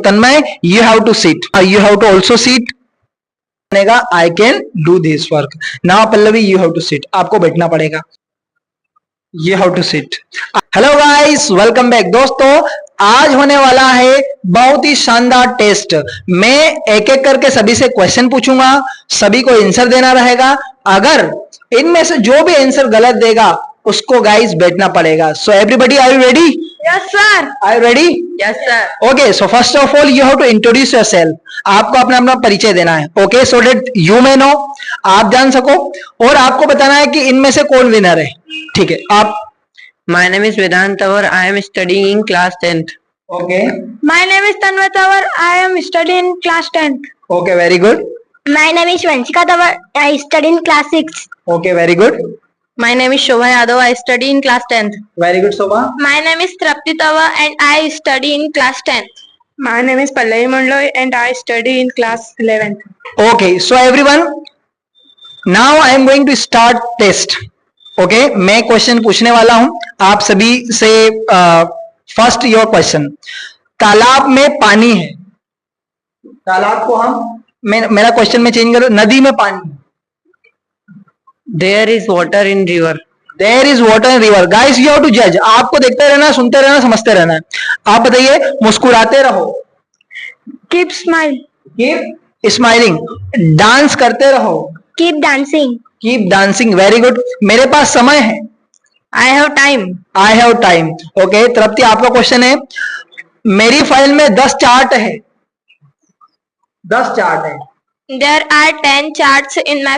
Tanmay you have to sit, you have to also sit. I can do this work. Now Pallavi you have to sit, आपको बैठना पड़ेगा। You have to sit. Hello guys, welcome back. दोस्तों आज होने वाला है बहुत ही शानदार टेस्ट। मैं एक एक करके सभी से क्वेश्चन पूछूंगा, सभी को आंसर देना रहेगा। अगर इनमें से जो भी आंसर गलत देगा उसको गाइस बैठना पड़ेगा। So everybody, are you ready? Yes sir. Are you ready? Yes sir. Okay, so first of all you have to introduce yourself. आपको अपना अपना परिचय देना है। Okay, so that you may know, आप जान सको, और आपको बताना है कि इनमें से कौन विनर है। ठीक है, आप। My name is Vedant Tawar. I am studying in class 10th. Okay My name is Tanmay Tawar. I am studying in class 10th. Okay, very good. My name is Vanshika Tawar. I study in class 6. Okay, very good. My name is Shobha Yadav. I study in class 10th. Very good Shobha. My name is Trapti Tawar and I study in class 10th. My name is Pallavi Mandloy and I study in class 11th. Okay, so everyone, now I am going to start test. Okay, मैं question पूछने वाला हूं आप सभी से। First your question, तालाब में पानी है। तालाब को हम, मेरा क्वेश्चन में चेंज करो, नदी में पानी है। There is water in river. There is water in river. Guys you have to जज। आपको देखते रहना, सुनते रहना, समझते रहना है। आप बताइए, मुस्कुराते रहो। Keep smile. Keep smiling. Dance करते रहो। Keep dancing. Keep dancing. Very good. मेरे पास समय है। I have time. I have time. Okay, Tripti आपका क्वेश्चन है, मेरी फाइल में 10 चार्ट है। 10 चार्ट है। There are 10 charts in my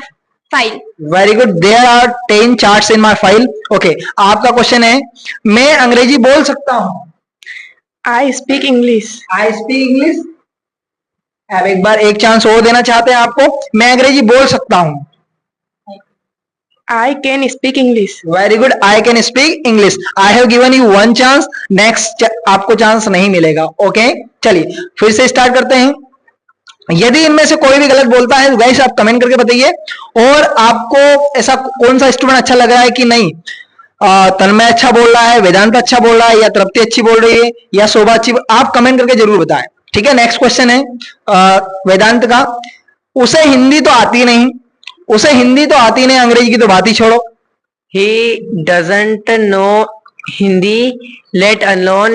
file. Very good. There are 10 charts in my file. Okay, आपका क्वेश्चन है, मैं अंग्रेजी बोल सकता हूँ। I speak English. I speak English. अब एक बार एक चांस और देना चाहते हैं आपको, मैं अंग्रेजी बोल सकता हूँ। I can speak English. Very good. I can speak English. I have given you 1 chance, next आपको चांस नहीं मिलेगा। ओके, चलिए फिर से स्टार्ट करते हैं। यदि इनमें से कोई भी गलत बोलता है तो गाइस आप कमेंट करके बताइए। और आपको ऐसा कौन सा स्टूडेंट अच्छा लग रहा है कि नहीं, तन्मय अच्छा बोल रहा है, वेदांत अच्छा बोल रहा है, या तृप्ति अच्छी बोल रही है, या शोभा अच्छी, आप कमेंट करके जरूर बताएं। ठीक है, नेक्स्ट क्वेश्चन है वेदांत का, उसे हिंदी तो आती नहीं। उसे हिंदी तो आती नहीं, अंग्रेजी की तो बात ही छोड़ो। He doesn't know Hindi, let alone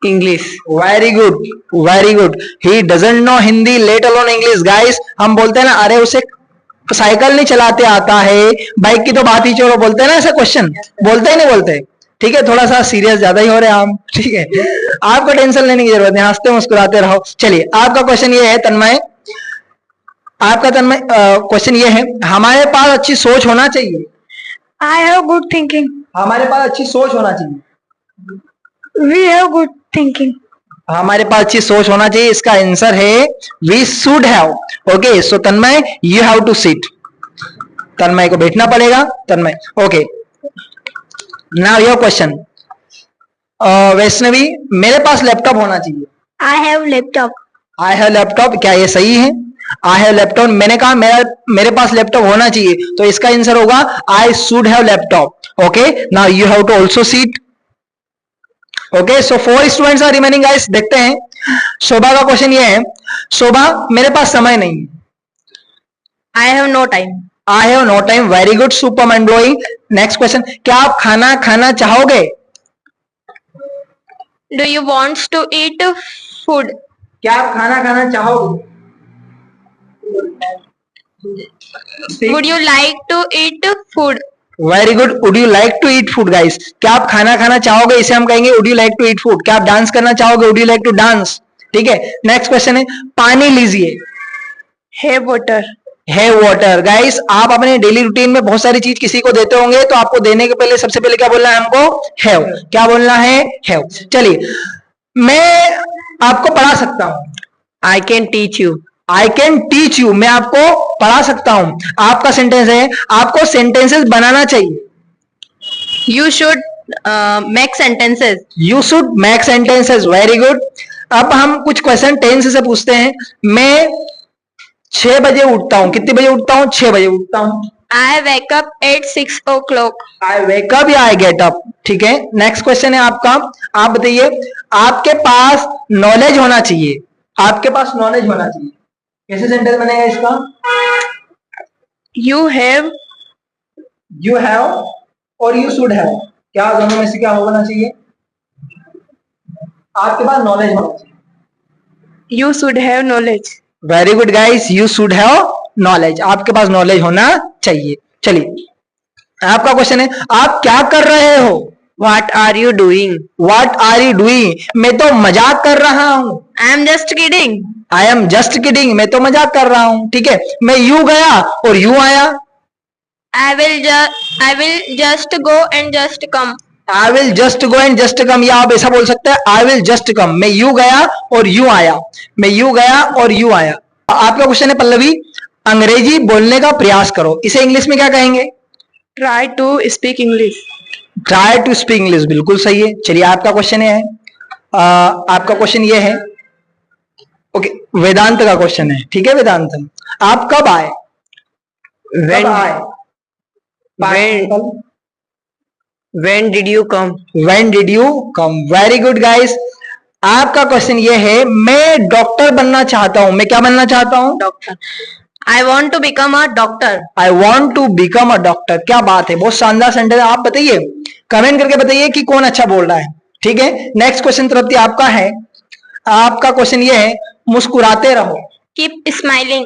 English. Very good, very good. He doesn't no Hindi, let alone English. Guys हम बोलते हैं ना, अरे उसे साइकिल नहीं चलाते आता है, बाइक की तो बात ही छोड़ो, बोलते हैं ना ऐसा क्वेश्चन, बोलते ही नहीं बोलते। ठीक है, थोड़ा सा सीरियस ज्यादा ही हो रहे हैं हम। ठीक है, आपको टेंशन लेने की जरूरत नहीं, हंसते मुस्कुराते रहो। चलिए, आपका क्वेश्चन ये है तन्मय, आपका तन्मय क्वेश्चन ये है, हमारे पास अच्छी सोच होना चाहिए। I have good thinking. हमारे पास अच्छी सोच होना चाहिए। We have good thinking. हमारे पास अच्छी सोच होना चाहिए, इसका आंसर है we should have. Okay, so Tanmay you have to sit. Tanmay को बैठना पड़ेगा। Tanmay, okay, now your question. Vaishnavi, मेरे पास लैपटॉप होना चाहिए। I have laptop. I have laptop, क्या ये सही है? आई हैव लैपटॉप, मैंने कहा मेरे पास लैपटॉप होना चाहिए, तो इसका आंसर होगा I should have laptop. Okay, now you have to also seat. Okay, so 4 students are remaining guys. देखते हैं, शोभा का क्वेश्चन ये है, शोभा मेरे पास समय नहीं है। I have no time. I have no time. Very good, super mind blowing. Next question, क्या आप खाना खाना चाहोगे? Do you want to eat food? क्या आप खाना खाना चाहोगे? Would you like to eat food? Very good. Would you like to eat food. Guys, क्या आप खाना खाना चाहोगे, इसे हम कहेंगे would you like to eat food. क्या आप डांस करना चाहोगे, would you like to dance. ठीक है, नेक्स्ट क्वेश्चन है, पानी लीजिए। Have water. है वाटर। गाइस, आप अपने डेली रूटीन में बहुत सारी चीज किसी को देते होंगे, तो आपको देने के पहले सबसे पहले क्या बोलना है हमको? हैव। क्या बोलना है? हैव। चलिए, मैं आपको पढ़ा सकता हूं। I can teach you. I can teach you, मैं आपको पढ़ा सकता हूं। आपका सेंटेंस है, आपको सेंटेंसेस बनाना चाहिए। You should make sentences. You should make sentences. Very good. अब हम कुछ क्वेश्चन टेंस से पूछते हैं। मैं 6 बजे उठता हूं। कितने बजे उठता हूं? 6 बजे उठता हूं। I wake up at 6 o'clock. I wake up या आई गेट अप, ठीक है। नेक्स्ट क्वेश्चन है आपका, आप बताइए, आपके पास नॉलेज होना चाहिए, आपके पास नॉलेज होना चाहिए, कैसे सेंटेंस बनेगा इसका? You have. यू हैव और यू शुड हैव, क्या दोनों में से क्या होना चाहिए? आपके पास नॉलेज होना चाहिए। You should have knowledge. Very good guys, you should have knowledge, आपके पास नॉलेज होना चाहिए। चलिए आपका क्वेश्चन है, आप क्या कर रहे हो? What are you doing? What are you doing? मैं तो मजाक कर रहा हूं। I am just kidding. I am just kidding, मैं तो मजाक कर रहा हूं, ठीक है। मैं यू गया और यू आया। I will just go and just come. I will just go and just come, या आप ऐसा बोल सकते हैं, आई विल जस्ट कम, मैं यू गया और यू आया, मैं यू गया और यू आया। आपका क्वेश्चन है पल्लवी, अंग्रेजी बोलने का प्रयास करो, इसे इंग्लिश में क्या कहेंगे? Try to speak English. Try to speak English, बिल्कुल सही है। चलिए आपका क्वेश्चन है, आपका क्वेश्चन ये है, ओके, वेदांत का क्वेश्चन है, ठीक है। वेदांत, आप कब आए? When, कब आए? when did you come? When did you come? Very good guys. आपका क्वेश्चन ये है, मैं डॉक्टर बनना चाहता हूं, मैं क्या बनना चाहता हूं? Doctor. I want to become a doctor. I want to become a doctor, क्या बात है, बहुत शानदार सेंटेंस। आप बताइए, कमेंट करके बताइए कि कौन अच्छा बोल रहा है, ठीक है। नेक्स्ट क्वेश्चन तरफ आपका है, आपका क्वेश्चन ये है, मुस्कुराते रहो। Keep smiling.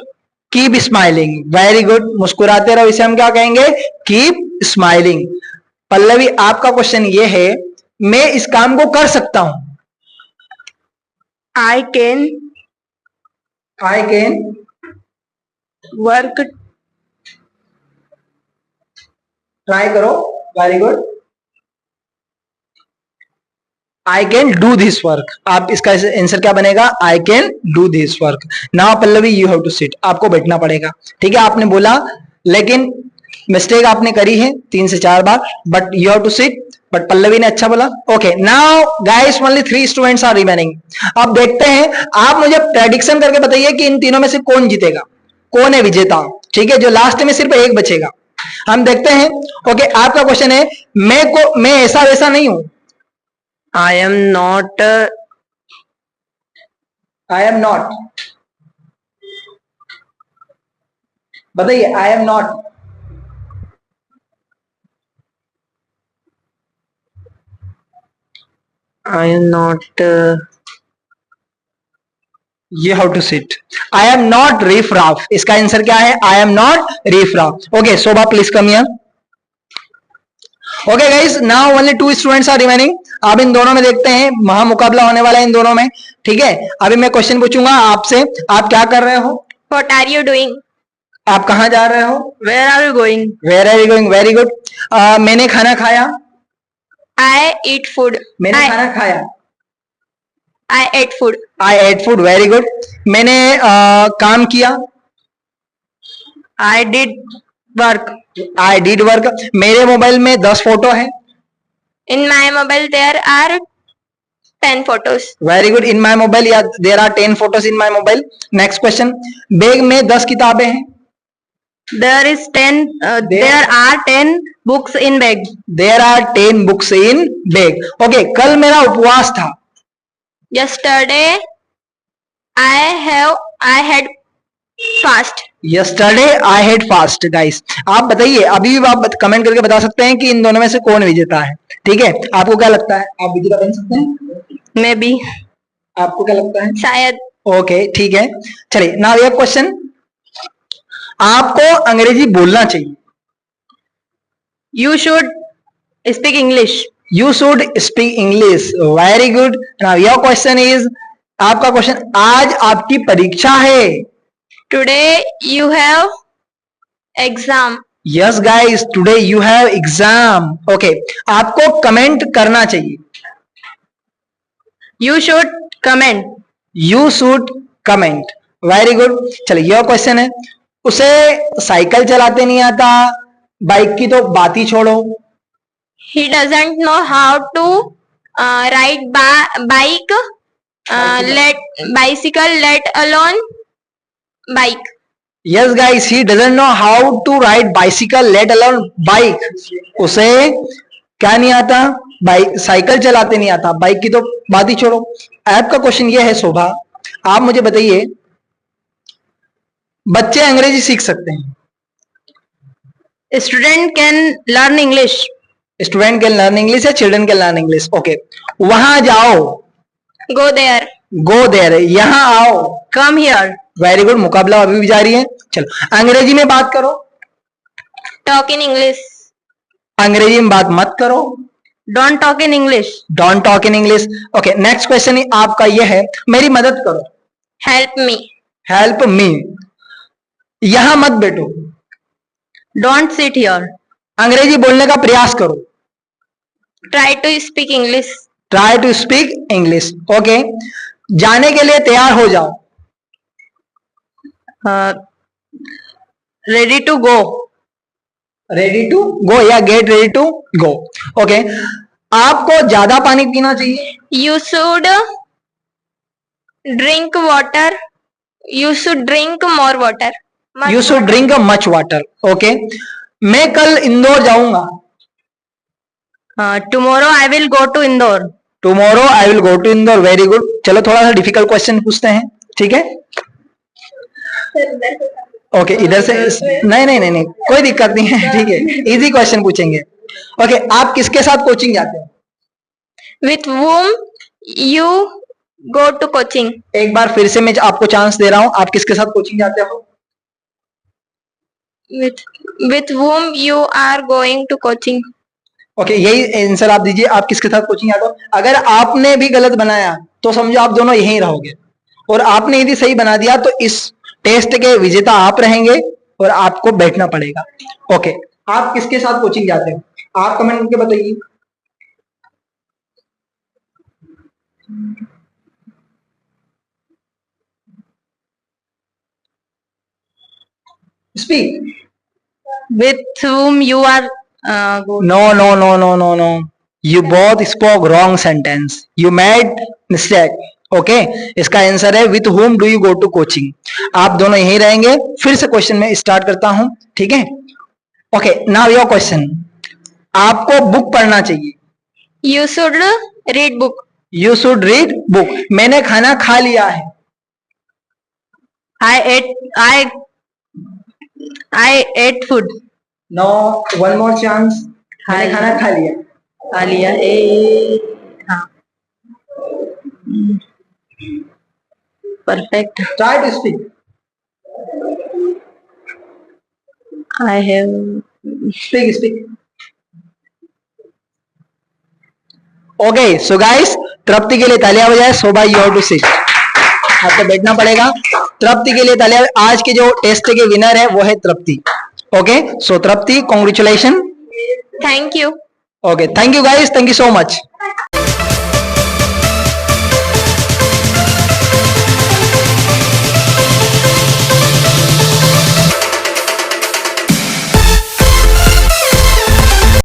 Keep smiling, very good, मुस्कुराते रहो, इसे हम क्या कहेंगे? Keep smiling. पल्लवी आपका क्वेश्चन ये है, मैं इस काम को कर सकता हूं। I can I can work. Try करो, very good. I can do this work, आप इसका आंसर क्या बनेगा? I can do this work. Now Pallavi you have to sit, आपको बैठना पड़ेगा, ठीक है। आपने बोला, लेकिन मिस्टेक आपने करी है 3 से 4 बार, but you have to sit, but Pallavi ने अच्छा बोला। Okay, now guys only 3 students are remaining. अब देखते हैं, आप मुझे प्रेडिक्शन करके बताइए कि इन तीनों में से कौन जीतेगा, कौन है विजेता, ठीक है। जो लास्ट में सिर्फ एक बचेगा, हम देखते हैं। ओके, आपका क्वेश्चन है, मैं ऐसा वैसा नहीं हूं। I am not. I am not, बताइए, I am not. I am not. You have to sit. I am not riff raff, इसका आंसर क्या है? I am not riff raff. Okay, Shobha, please come here. Okay guys, now only 2 students are remaining. अब इन दोनों में देखते हैं, महामुकाबला होने वाला है इन दोनों में, ठीक है। अभी मैं क्वेश्चन पूछूंगा आपसे, आप क्या कर रहे हो? What are you doing? आप कहाँ जा रहे हो? Where are you going? Where are you going? Very good. मैंने खाना खाया। I eat food. मैंने खाना खाया। I ate food. I ate food. Very good. मैंने काम किया। I did work. I did work. मेरे मोबाइल में 10 फोटो है। In my mobile there are 10 photos. Very good. In my mobile, yeah, there are 10 photos in my mobile. Next question. Bag में 10 किताबें हैं। There is 10. There are 10 books in bag. There are 10 books in bag. Okay. कल मेरा उपवास था। Yesterday I had fast. Yesterday I had fast. Guys, आप बताइए, अभी भी आप कमेंट करके बता सकते हैं कि इन दोनों में से कौन विजेता है, ठीक है। आपको क्या लगता है, आप विजेता बन सकते हैं? Maybe. आपको क्या लगता है? शायद। ओके, ठीक है। चलिए, नाउ ये क्वेश्चन, आपको अंग्रेजी बोलना चाहिए। You should speak English. You should speak English. Very good. Now your question is, आपका क्वेश्चन, आज आपकी परीक्षा है। Today you have exam. Yes guys, today you have exam. Okay, आपको कमेंट करना चाहिए। You should comment. You should comment. Very good. चलिए, your question है, उसे साइकिल चलाते नहीं आता, बाइक की तो बात ही छोड़ो। He doesn't know how to ride bicycle, let alone bike. Yes guys, he doesn't know how to ride bicycle, let alone bike. उसे क्या नहीं आता? बाइक, साइकिल चलाते नहीं आता, बाइक की तो बात ही छोड़ो। आपका क्वेश्चन ये है शोभा, आप मुझे बताइए, बच्चे अंग्रेजी सीख सकते हैं? Student can learn English. Student can learn English या children can learn English? Okay, वहां जाओ, Go there. गो देयर, यहां आओ, Come here. वेरी गुड, मुकाबला अभी भी जारी है। चलो अंग्रेजी में बात करो, Talk in English. अंग्रेजी में बात मत करो, Don't talk in English. Don't talk in English. Okay, next question आपका ये है, मेरी मदद करो, Help me. हेल्प मी, यहां मत बैठो, Don't sit here. अंग्रेजी बोलने का प्रयास करो, Try to speak English. Try to speak English. Okay, जाने के लिए तैयार हो जाओ, Ready to go. Ready to go या get ready to go. Okay, आपको ज्यादा पानी पीना चाहिए, You should drink water. You should drink more water. Much you should water. Drink much water. Okay, मैं कल इंदौर जाऊंगा, Tomorrow I will go to Indore. Tomorrow I will go to Indore. Very good. चलो थोड़ा सा डिफिकल्ट क्वेश्चन पूछते हैं, ठीक है? ओके, इधर से नहीं नहीं नहीं नहीं, कोई दिक्कत नहीं है, ठीक है, इजी क्वेश्चन पूछेंगे। ओके, आप किसके साथ कोचिंग जाते हो? With whom you go to coaching? एक बार फिर से मैं आपको चांस दे रहा हूं, आप किसके साथ कोचिंग जाते हो? With whom you are going to coaching? Okay, यही आंसर आप दीजिए, आप किसके साथ कोचिंग जाते हो? अगर आपने भी गलत बनाया तो समझो आप दोनों यहीं रहोगे, और आपने यदि सही बना दिया तो इस टेस्ट के विजेता आप रहेंगे और आपको बैठना पड़ेगा। ओके, आप किसके साथ कोचिंग जाते हो? आप कमेंट करके बताइए। Speak. With whom you are going. No, no, no, no, no, no. You both spoke wrong sentence. You made mistake. Okay, इसका आंसर है with whom do you go to coaching. आप दोनों यहीं रहेंगे। फिर से क्वेश्चन में स्टार्ट करता हूं, ठीक है? Okay, now your question. आपको बुक पढ़ना चाहिए, You should read book. You should read book. मैंने खाना खा लिया है, I ate food. No, one more chance. मैंने खाना खा लिया, खा लिया। हाँ, perfect. Try to speak. I have. Speak speak. Okay, so guys, Tripti के लिए तालियां बजाए। Shobha, you have to sit, आपको बैठना पड़ेगा। तृप्ति के लिए तालियां। आज के जो टेस्ट के विनर है वो है Tripti. Okay, so Tripti, congratulation. Thank you. Okay, thank you guys, thank you so much.